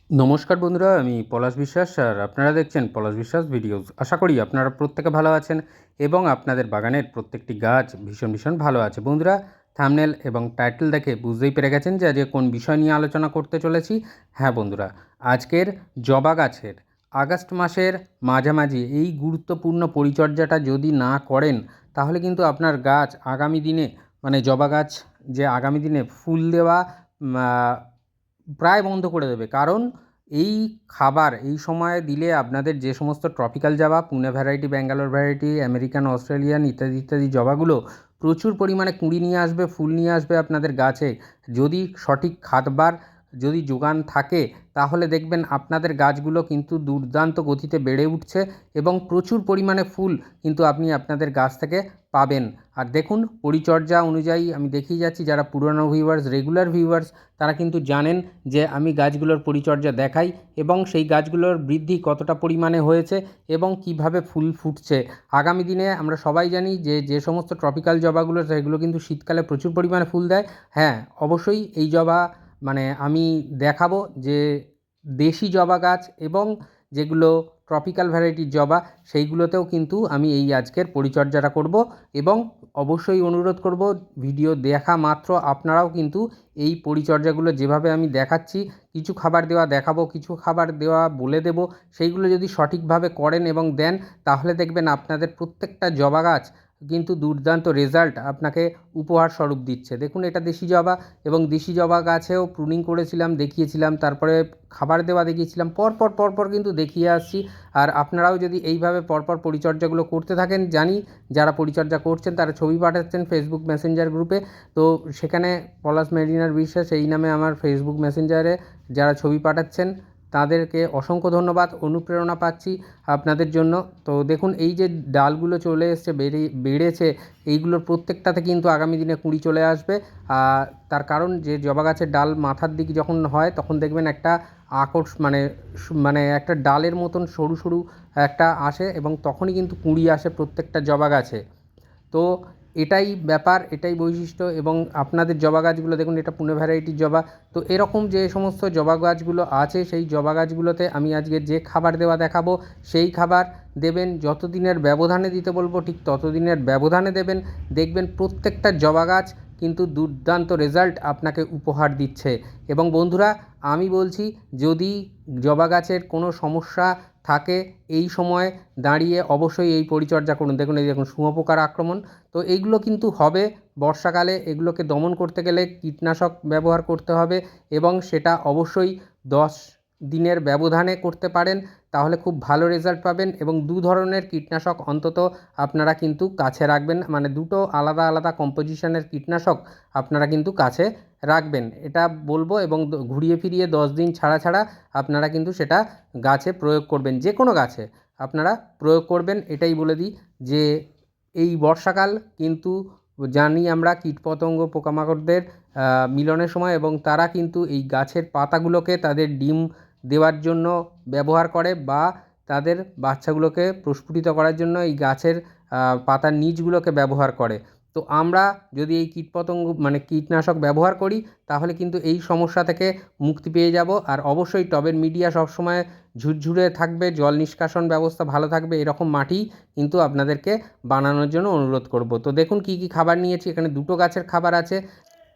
নমস্কার বন্ধুরা, আমি পলাশ বিশ্বাস আর আপনারা দেখছেন পলাশ বিশ্বাস ভিডিওস। আশা করি আপনারা প্রত্যেকে ভালো আছেন এবং আপনাদের বাগানের প্রত্যেকটি গাছ ভীষণ ভীষণ ভালো আছে। বন্ধুরা, থাম্বনেল এবং টাইটেল দেখে বুঝতেই পেরে গেছেন যে আজকে কোন বিষয় নিয়ে আলোচনা করতে চলেছি। হ্যাঁ বন্ধুরা, আজকের জবা গাছের আগস্ট মাসের মাঝামাঝি এই গুরুত্বপূর্ণ পরিচর্যাটা যদি না করেন তাহলে কিন্তু আপনার গাছ আগামী দিনে জবা গাছ যে আগামী দিনে ফুল দেওয়া প্রায় বন্ধ করে দেবে। কারণ এই খাবার এই সময়ে দিলে আপনাদের যে সমস্ত ট্রপিক্যাল জবা, Pune variety, Bangalore variety, American, Australian ইত্যাদি ইত্যাদি জবাগুলো প্রচুর পরিমাণে কুঁড়ি নিয়ে আসবে, ফুল নিয়ে আসবে আপনাদের গাছে। যদি সঠিক খাবার যদি যোগান থাকে তাহলে দেখবেন আপনাদের গাছগুলো কিন্তু দুর্দান্ত গতিতে বেড়ে উঠছে এবং প্রচুর পরিমাণে ফুল কিন্তু আপনি আপনাদের গাছ থেকে পাবেন। আর দেখুন, পরিচর্যা অনুযায়ী আমি দেখিয়ে যাচ্ছি, যারা পুরনো ভিউয়ার্স, রেগুলার ভিউয়ার্স, তারা কিন্তু জানেন যে আমি গাছগুলোর পরিচর্যা দেখাই এবং সেই গাছগুলোর বৃদ্ধি কতটা পরিমাণে হয়েছে এবং কিভাবে ফুল ফুটছে। আগামী দিনে আমরা সবাই জানি যে যে সমস্ত ট্রপিক্যাল জবাগুলো সেগুলো কিন্তু শীতকালে প্রচুর পরিমাণে ফুল দেয়। হ্যাঁ, অবশ্যই এই জবা আমি দেখাবো যে দেশি জবা গাছ এবং যেগুলো ট্রপিক্যাল ভ্যারাইটির জবা সেইগুলোতেও কিন্তু আমি এই আজকের পরিচর্যাটা করব এবং অবশ্যই অনুরোধ করব ভিডিও দেখা মাত্র আপনারাও কিন্তু এই পরিচর্যাগুলো যেভাবে আমি দেখাচ্ছি, কিছু খাবার দেওয়া দেখাবো, কিছু খাবার দেওয়া বলে দেব, সেইগুলো যদি সঠিকভাবে করেন এবং দেন তাহলে দেখবেন আপনাদের প্রত্যেকটা জবা গাছ কিন্তু দুর্দান্ত রেজাল্ট আপনাকে উপহার স্বরূপ দিচ্ছে। দেখুন, এটা দেশি জবা এবং দেশি জবা গাছেও প্রুনিং করেছিলাম, দেখিয়েছিলাম, তারপরে খাবার দেওয়া দেখিয়েছিলাম, পরপর কিন্তু দেখিয়ে আসছি। আর আপনারাও যদি এইভাবে পরপর পরিচর্যাগুলো করতে থাকেন, জানি যারা পরিচর্যা করছেন তারা ছবি পাঠাচ্ছেন ফেসবুক মেসেঞ্জার গ্রুপে, তো সেখানে পলাশ মেরিনার বিশ্বাস এই নামে আমার ফেসবুক মেসেঞ্জারে যারা ছবি পাঠাচ্ছেন তাদেরকে অসংখ্য ধন্যবাদ। অনুপ্রেরণা পাচ্ছি আপনাদের জন্য। তো দেখুন, এই যে ডালগুলো চলে এসছে, বেড়েছে, এইগুলোর প্রত্যেকটাতে কিন্তু আগামী দিনে কুঁড়ি চলে আসবে। তার কারণ যে জবা গাছের ডাল মাথার দিকে যখন হয় তখন দেখবেন একটা একটা ডালের মতন সরু সরু একটা আসে এবং তখনই কিন্তু কুঁড়ি আসে প্রত্যেকটা জবা গাছে। তো এটাই ব্যাপার, এটাই বৈশিষ্ট্য। এবং আপনাদের জবা গাছগুলো দেখুন, এটা পুনে ভ্যারাইটির জবা। তো এরকম যে সমস্ত জবা গাছগুলো আছে সেই জবা গাছগুলোতে আমি আজকে যে খাবার দেওয়া দেখাবো সেই খাবার দেবেন। যত দিনের ব্যবধানে দিতে বলবো ঠিক তত দিনের ব্যবধানে দেবেন। দেখবেন প্রত্যেকটা জবা গাছ কিন্তু দুর্দান্ত রেজাল্ট আপনাকে উপহার দিচ্ছে। এবং বন্ধুরা, আমি বলছি, যদি জবা গাছের কোনো সমস্যা থাকে এই সময় দাঁড়িয়ে অবশ্যই এই পরিচর্যা করুন। দেখুন, এই দেখুন শুঁয়োপোকার আক্রমণ, তো এইগুলো কিন্তু হবে বর্ষাকালে। এগুলোকে দমন করতে গেলে কীটনাশক ব্যবহার করতে হবে এবং সেটা অবশ্যই 10 দিনের ব্যবধানে করতে পারেন তাহলে খুব ভালো রেজাল্ট পাবেন। এবং দু ধরনের কীটনাশক অন্তত আপনারা কিন্তু কাছে রাখবেন, দুটো আলাদা আলাদা কম্পোজিশনের কীটনাশক আপনারা কিন্তু কাছে রাখবেন, এটা বলবো। এবং ঘুরিয়ে ফিরিয়ে 10 দিন ছাড়া ছাড়া আপনারা কিন্তু সেটা গাছে প্রয়োগ করবেন, যে কোনো গাছে আপনারা প্রয়োগ করবেন। এটাই বলে দিই যে এই বর্ষাকাল কিন্তু জানি আমরা কীটপতঙ্গ পোকামাকড়দের মিলনের সময় এবং তারা কিন্তু এই গাছের পাতাগুলোকে তাদের ডিম দেওয়ার জন্য ব্যবহার করে বা তাদের বাচ্চাগুলোকে প্রস্ফুটিত করার জন্য এই গাছের পাতার নিচগুলোকে ব্যবহার করে। তো আমরা যদি এই কীটপতঙ্গ কীটনাশক ব্যবহার করি তাহলে কিন্তু এই সমস্যা থেকে মুক্তি পেয়ে যাব। আর অবশ্যই টবের মিডিয়া সবসময় ঝুরঝুরে থাকবে, জল নিষ্কাশন ব্যবস্থা ভালো থাকবে, এরকম মাটি কিন্তু আপনাদেরকে বানানোর জন্য অনুরোধ করব। তো দেখুন কী কী খাবার নিয়েছি, এখানে দুটো গাছের খাবার আছে।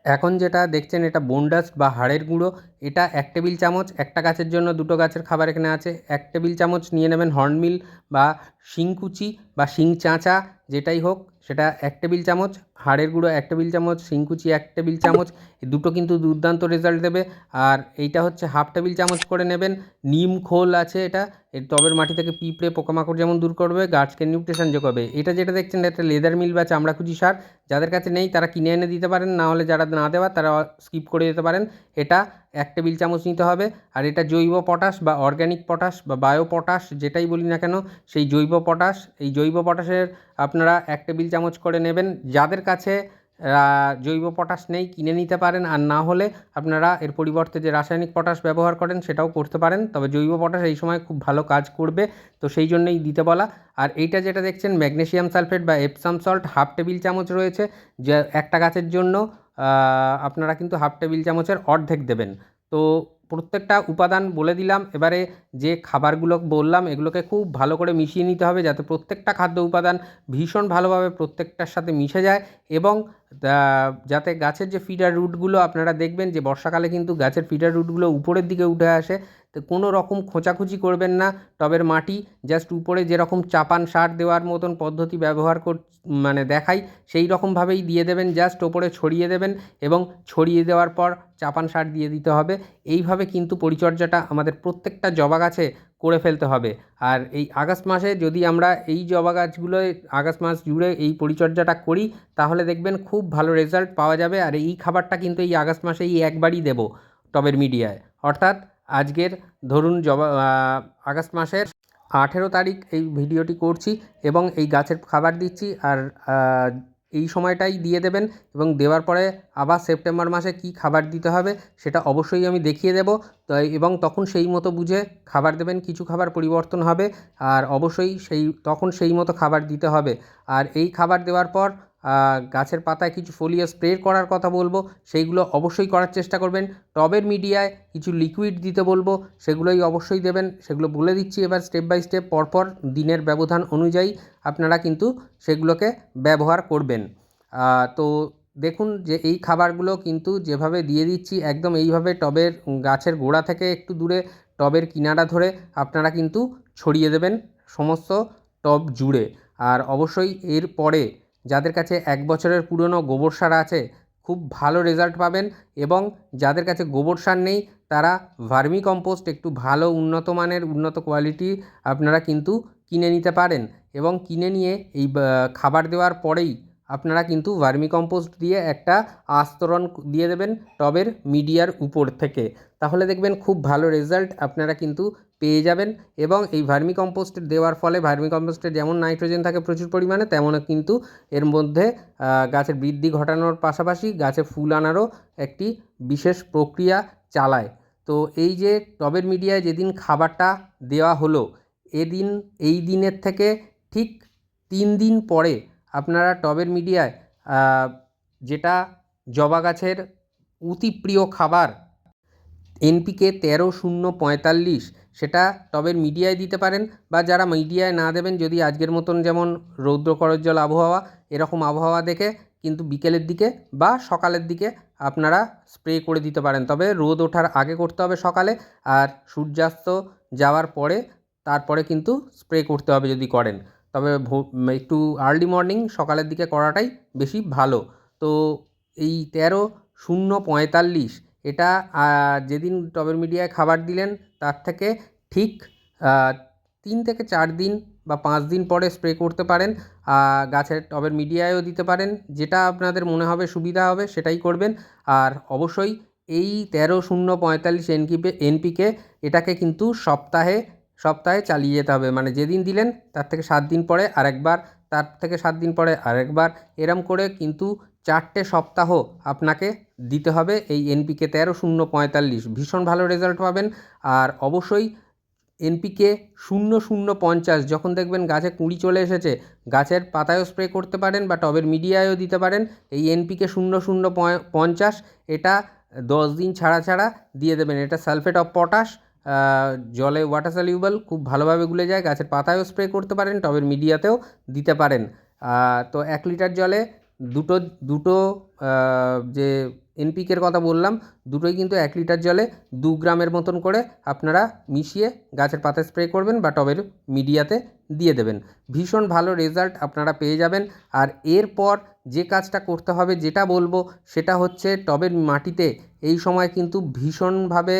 এখন যেটা দেখছেন এটা বোন ডাস্ট বা হাড়ের গুঁড়ো, এটা 1 টেবিল চামচ। একটা গাছের জন্য দুটো গাছের খাবার এখানে আছে। 1 টেবিল চামচ নিয়ে নেবেন হর্নমিল বা শিংকুচি বা শিং চাঁচা, যেটাই হোক সেটা 1 টেবিল চামচ। হাড়ের গুঁড়ো 1 টেবিল চামচ, শিংকুচি 1 টেবিল চামচ, এই দুটো কিন্তু দুর্দান্ত রেজাল্ট দেবে। আর এইটা হচ্ছে হাফ টেবিল চামচ করে নেবেন নিম খোল আছে, এটা এই টবের মাটি থেকে পিঁপড়ে পোকামাকড় যেমন দূর করবে, গাছকে নিউট্রিশন যোগাবে। এটা যেটা দেখছেন এটা লেদার মিল বা চামড়াকুচি সার, যাদের কাছে নেই তারা কিনে এনে দিতে পারেন, না হলে যারা না দেওয়ার তারা স্কিপ করে দিতে পারেন। এটা 1 টেবিল চামচ নিতে হবে। আর এটা জৈব পটাশ বা অর্গ্যানিক পটাশ বা বায়ো পটাশ যেটাই বলি না কেন, সেই জৈব পটাশ, এই জৈব পটাশের আপনারা 1 টেবিল চামচ করে নেবেন। যাদের কাছে জৈব পটাশ নেই কিনে নিতে পারেন, আর না হলে আপনারা এর পরিবর্তে যে রাসায়নিক পটাশ ব্যবহার করেন সেটাও করতে পারেন, তবে জৈব পটাশ এই সময় খুব ভালো কাজ করবে, তো সেই জন্যই দিতে বলা। আর এইটা যেটা দেখছেন ম্যাগনেসিয়াম সালফেট বা এপসাম সল্ট হাফ টেবিল চামচ রয়েছে, যে একটা গাছের জন্য আপনারা কিন্তু হাফ টেবিল চামচের অর্ধেক দেবেন। তো প্রত্যেকটা উপাদান বলে দিলাম। এবারে যে খাবারগুলো বললাম এগুলোকে খুব ভালো করে মিশিয়ে নিতে হবে যাতে প্রত্যেকটা খাদ্য উপাদান ভীষণ ভালোভাবে প্রত্যেকটার সাথে মিশে যায় এবং যাতে গাছের যে ফিডার রুটগুলো আপনারা দেখবেন যে বর্ষাকালে কিন্তু গাছের ফিডার রুটগুলো উপরের দিকে উঠে আসে, তো কোনো রকম খোঁচাখুচি করবেন না। টবের মাটি জাস্ট উপরে যেরকম চাপান সার দেওয়ার মতন পদ্ধতি ব্যবহার মানে দেখাই সেই রকমভাবেই দিয়ে দেবেন, জাস্ট ওপরে ছড়িয়ে দেবেন এবং ছড়িয়ে দেওয়ার পর চাপান সার দিয়ে দিতে হবে। এইভাবে কিন্তু পরিচর্যাটা আমাদের প্রত্যেকটা জবা গাছে করে ফেলতে হবে। আর এই আগস্ট মাসে যদি আমরা এই জবা গাছগুলোয় আগস্ট মাস জুড়ে এই পরিচর্যাটা করি তাহলে দেখবেন খুব ভালো রেজাল্ট পাওয়া যাবে। আর এই খাবারটা কিন্তু এই আগস্ট মাসেই একবারই দেবো টবের মিডিয়ায়, অর্থাৎ আজকের ধরুন আগস্ট মাসের 18 তারিখ এই ভিডিওটি করছি এবং এই গাছের খাবার দিচ্ছি। আর এই সময়টাই দিয়ে দেবেন এবং দেওয়ার পরে আবার সেপ্টেম্বর মাসে কী খাবার দিতে হবে সেটা অবশ্যই আমি দেখিয়ে দেবো। তো এবং তখন সেই মতো বুঝে খাবার দেবেন, কিছু খাবার পরিবর্তন হবে আর অবশ্যই তখন সেই মতো খাবার দিতে হবে। আর এই খাবার দেওয়ার পর গাছের পাতায় কিছু ফোলিও স্প্রে করার কথা বলবো, সেইগুলো অবশ্যই করার চেষ্টা করবেন। টবের মিডিয়ায় কিছু লিকুইড দিতে বলবো, সেগুলোই অবশ্যই দেবেন। সেগুলো বলে দিচ্ছি এবার স্টেপ বাই স্টেপ, পরপর দিনের ব্যবধান অনুযায়ী আপনারা কিন্তু সেগুলোকে ব্যবহার করবেন। তো দেখুন যে এই খাবারগুলো কিন্তু যেভাবে দিয়ে দিচ্ছি একদম এইভাবে টবের গাছের গোড়া থেকে একটু দূরে টবের কিনারা ধরে আপনারা কিন্তু ছড়িয়ে দেবেন সমস্ত টব জুড়ে। আর অবশ্যই এর পরে যাদের কাছে 1 বছরের পুরনো গোবর সার আছে খুব ভালো রেজাল্ট পাবেন এবং যাদের কাছে গোবর সার নেই তারা ভার্মি কম্পোস্ট একটু ভালো উন্নত মানের উন্নত কোয়ালিটি আপনারা কিন্তু কিনে নিতে পারেন এবং কিনে নিয়ে এই খাবার দেওয়ার পরেই আপনারা কিন্তু ভার্মি কম্পোস্ট দিয়ে একটা আস্তরণ দিয়ে দেবেন টবের মিডিয়ার উপর থেকে, তাহলে দেখবেন খুব ভালো রেজাল্ট আপনারা কিন্তু পেয়ে যাবেন। এবং এই ভার্মি কম্পোস্ট দেওয়ার ফলে ভার্মি কম্পোস্টে যেমন নাইট্রোজেন থাকে প্রচুর পরিমাণে, তেমনও কিন্তু এর মধ্যে গাছের বৃদ্ধি ঘটানোর পাশাপাশি গাছে ফুল আনারও একটি বিশেষ প্রক্রিয়া চালায়। তো এই যে টবের মিডিয়ায় যেদিন খাবারটা দেওয়া হলো এই দিনের থেকে ঠিক 3 দিন পরে আপনারা টবের মিডিয়ায় যেটা জবা গাছের অতি প্রিয় খাবার NPK 13-0-45 সেটা টবের মিডিয়ায় দিতে পারেন, বা যারা মিডিয়ায় না দেবেন যদি আজকের মতন যেমন রৌদ্র করজ্জ্বল আবহাওয়া এরকম আবহাওয়া দেখে কিন্তু বিকেলের দিকে বা সকালের দিকে আপনারা স্প্রে করে দিতে পারেন। তবে রোদ ওঠার আগে করতে হবে সকালে, আর সূর্যাস্ত যাওয়ার পরে তারপরে কিন্তু স্প্রে করতে হবে যদি করেন। তবে একটু আর্লি মর্নিং সকালের দিকে করাটাই বেশি ভালো। তো এই 13-0-45 এটা যেদিন টবের মিডিয়ায় খাবার দিলেন তার থেকে ঠিক 3 থেকে 4 দিন বা 5 দিন পরে স্প্রে করতে পারেন। গাছের টবের মিডিয়ায়ও দিতে পারেন, যেটা আপনাদের মনে হবে সুবিধা হবে সেটাই করবেন। আর অবশ্যই এই 13-0-45 NPK এটাকে কিন্তু সপ্তাহে সপ্তাহে চালিয়ে যেতে হবে, মানে যেদিন দিলেন তার থেকে 7 দিন পরে আরেকবার, তার থেকে 7 দিন পরে আরেকবার, এরম করে কিন্তু 4টে সপ্তাহ আপনাকে দিতে হবে এই NPK 13-0-45, ভীষণ ভালো রেজাল্ট পাবেন। আর অবশ্যই NPK 0-0-50 যখন দেখবেন গাছে কুঁড়ি চলে এসেছে গাছের পাতায়ও স্প্রে করতে পারেন বা টবের মিডিয়ায়ও দিতে পারেন। এই NPK 0-0-50 এটা 10 দিন ছাড়া ছাড়া দিয়ে দেবেন। এটা সালফেট অফ পটাশ, জলে ওয়াটার সলিউবল, খুব ভালোভাবে গুলে যায়। গাছের পাতায়ও স্প্রে করতে পারেন, টবের মিডিয়াতেও দিতে পারেন। তো 1 লিটার জলে দুটো যে NPKর কথা বললাম দুটোই কিন্তু 1 লিটার জলে 2 গ্রামের মতন করে আপনারা মিশিয়ে গাছের পাতায় স্প্রে করবেন বা টবের মিডিয়াতে দিয়ে দেবেন। ভীষণ ভালো রেজাল্ট আপনারা পেয়ে যাবেন। আর এরপর যে কাজটা করতে হবে যেটা বলবো সেটা হচ্ছে টবের মাটিতে এই সময় কিন্তু ভীষণভাবে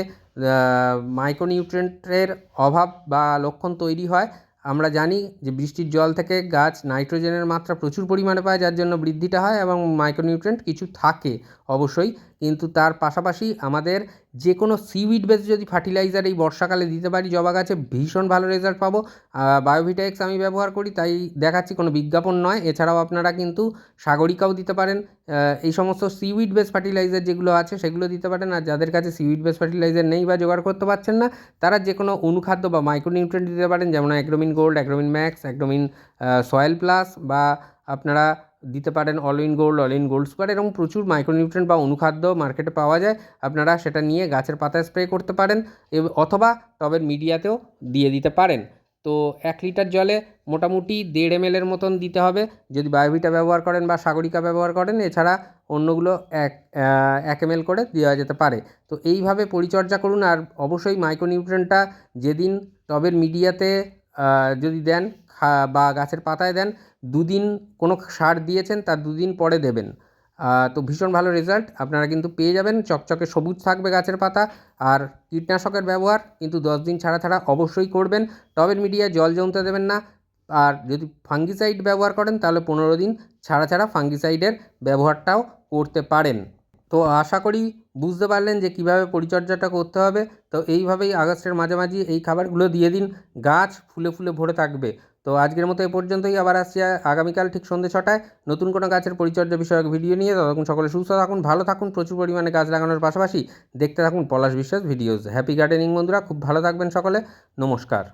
মাইক্রোনিউট্রিয়েন্টের অভাব বা লক্ষণ তৈরি হয়। আমরা জানি যে বৃষ্টির জল থেকে গাছ নাইট্রোজেনের মাত্রা প্রচুর পরিমাণে পায়, যার জন্য বৃদ্ধিটা হয় এবং মাইক্রোনিউট্রিয়েন্ট কিছু থাকে অবশ্যই, কিন্তু তার পাশাপাশি আমাদের যে কোনো সিউইড বেস যদি ফার্টিলাইজার এই বর্ষাকালে দিতে পারি জবা গাছে ভীষণ ভালো রেজাল্ট পাবো। বায়োভিটা এক্স আমি ব্যবহার করি তাই দেখাচ্ছি, কোনো বিজ্ঞাপন নয়। এছাড়াও আপনারা কিন্তু সাগরিকাও দিতে পারেন। এই সমস্ত সিউইড বেস ফার্টিলাইজার যেগুলো আছে সেগুলো দিতে পারেন। আর যাদের কাছে সিউইড বেস ফার্টিলাইজার নেই বা জোগাড় করতে পারছেন না তারা যে কোনো অনুখাদ্য বা মাইক্রোনিউট্রিয়েন্ট দিতে পারেন, যেমন Agromin gold, Agromin max, Agromin soil plus, বা আপনারা দিতে পারেন অল ইন গোল্ড সুপার, এরকম প্রচুর মাইক্রোনিউট্রিয়েন্ট বা অনুখাদ্য মার্কেটে পাওয়া যায়, আপনারা সেটা নিয়ে গাছের পাতায় স্প্রে করতে পারেন অথবা টবের মিডিয়াতেও দিয়ে দিতে পারেন। তো 1 লিটার জলে মোটামুটি 1.5 ml মতন দিতে হবে যদি বায়োভিটা ব্যবহার করেন বা সাগরিকা ব্যবহার করেন। এছাড়া অন্যগুলো 1 ml করে দেওয়া যেতে পারে। তো এইভাবে পরিচর্যা করুন। আর অবশ্যই মাইক্রোনিউট্রিয়েন্টটা যেদিন টবের মিডিয়াতে যদি দেন বা গাছের পাতায় দেন, 2 দিন কোনো সার দিয়েছেন তার 2 দিন পরে দেবেন। তো ভীষণ ভালো রেজাল্ট আপনারা কিন্তু পেয়ে যাবেন, চকচকে সবুজ থাকবে গাছের পাতা। আর কীটনাশকের ব্যবহার কিন্তু 10 দিন ছাড়া ছাড়া অবশ্যই করবেন। টবের মিডিয়ায় জল জমতে দেবেন না। আর যদি ফাঙ্গিসাইড ব্যবহার করেন তাহলে 15 দিন ছাড়া ছাড়া ফাঙ্গিসাইডের ব্যবহারটাও করতে পারেন। তো আশা করি বুঝতে পারলেন যে কীভাবে পরিচর্যাটা করতে হবে। তো এইভাবেই আগস্টের মাঝামাঝি এই খাবারগুলো দিয়ে দিন, গাছ ফুলে ফুলে ভরে থাকবে। তো আজকের মতো এ পর্যন্তই, আবার আসছি আগামীকাল ঠিক সন্ধ্যে 6টায় নতুন কোনো গাছের পরিচর্যা বিষয়ক ভিডিও নিয়ে। ততক্ষণ সকলে সুস্থ থাকুন, ভালো থাকুন, প্রচুর পরিমাণে গাছ লাগানোর পাশাপাশি দেখতে থাকুন পলাশ বিশ্বাস ভিডিওস। হ্যাপি গার্ডেনিং বন্ধুরা, খুব ভালো থাকবেন সকলে, নমস্কার।